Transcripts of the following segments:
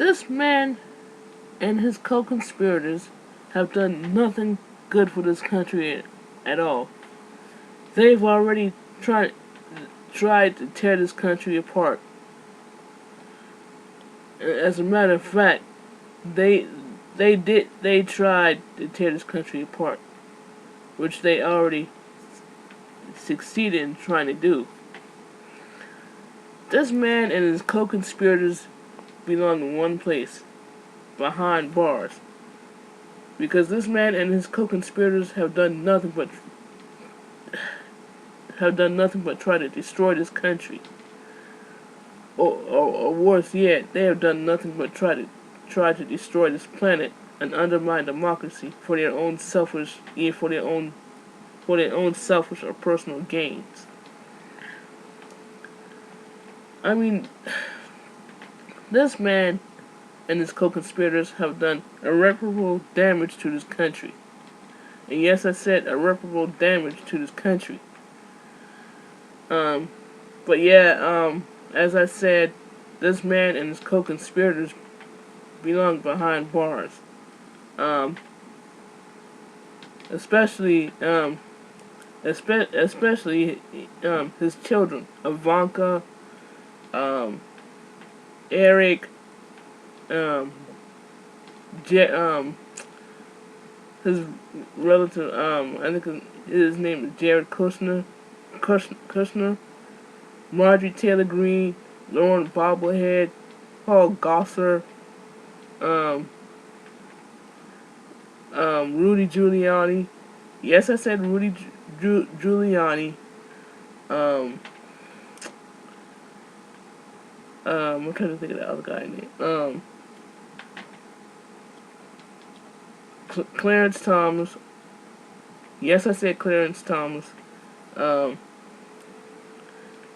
This man and his co-conspirators have done nothing good for this country at all. They've already tried to tear this country apart. As a matter of fact, they they tried to tear this country apart, which they already succeeded in trying to do. This man and his co-conspirators belong in one place, behind bars, because this man and his co-conspirators have done nothing but try to destroy this country. Or worse yet, they have done nothing but try to destroy this planet and undermine democracy for their own selfish or personal gains. I mean, this man and his co-conspirators have done irreparable damage to this country. And yes, I said irreparable damage to this country. But yeah, as I said, this man and his co-conspirators belong behind bars. Especially his children, Ivanka, Eric, his relative, I think his name is Jared Kushner, Marjorie Taylor Greene, Lauren Bobblehead, Paul Gosar, Rudy Giuliani. Yes, I said Rudy Giuliani. I'm trying to think of the other guy's name. Clarence Thomas. Yes, I said Clarence Thomas.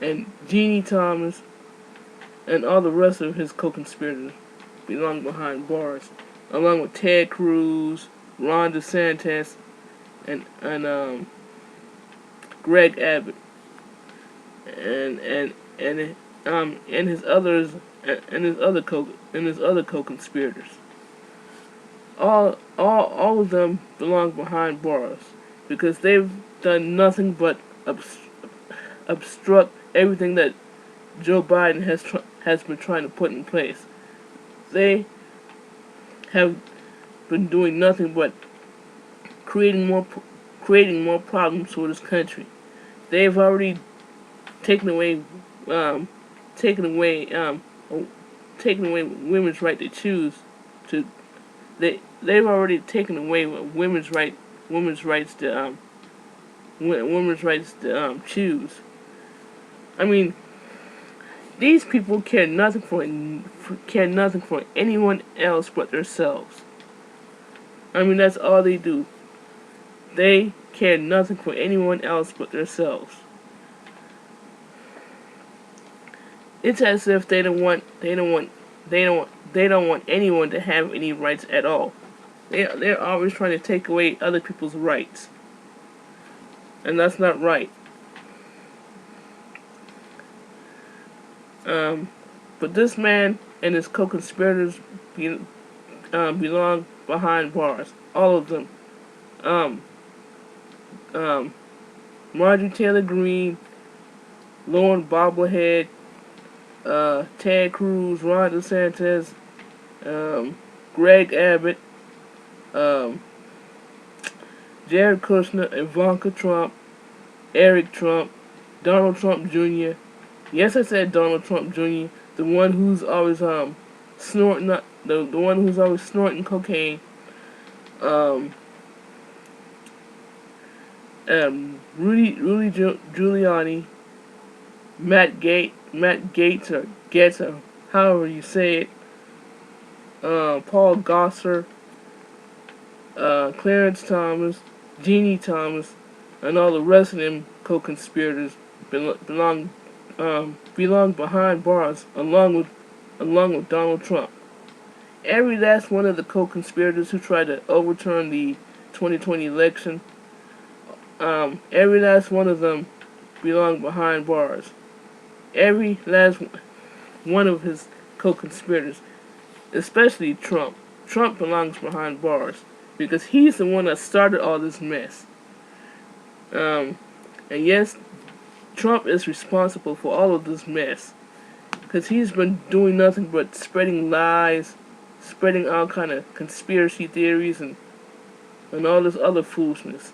And Jeannie Thomas, and all the rest of his co-conspirators belong behind bars, along with Ted Cruz, Ron DeSantis, and Greg Abbott, and his other co-conspirators. All of them belong behind bars because they've done nothing but obstruct everything that Joe Biden has been trying to put in place. They have been doing nothing but creating more problems for this country. They've already taken away women's right to choose. They've already taken away women's rights to choose. I mean, these people care nothing for anyone else but themselves. I mean, that's all they do. They care nothing for anyone else but themselves. It's as if they don't want anyone to have any rights at all. They're always trying to take away other people's rights, and that's not right. But this man and his co-conspirators belong behind bars. All of them. Marjorie Taylor Greene, Lauren Bobblehead, Ted Cruz, Ron DeSantis, Greg Abbott, Jared Kushner, Ivanka Trump, Eric Trump, Donald Trump Jr. Yes, I said Donald Trump Jr., the one who's always snorting the one who's always snorting cocaine. Rudy Giuliani, Matt Gates or Getz, or however you say it. Paul Gosar, Clarence Thomas, Jeannie Thomas, and all the rest of them co-conspirators belong behind bars, along with Donald Trump. Every last one of the co-conspirators who tried to overturn the 2020 election, every last one of them belong behind bars. Every last one of his co-conspirators. especially Trump. Trump belongs behind bars because he's the one that started all this mess. Um, and yes, Trump is responsible for all of this mess because he's been doing nothing but spreading lies, spreading all kind of conspiracy theories and all this other foolishness.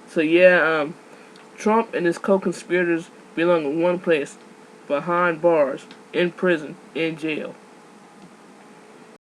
So yeah, Trump and his co-conspirators belong in one place, behind bars, in prison, in jail.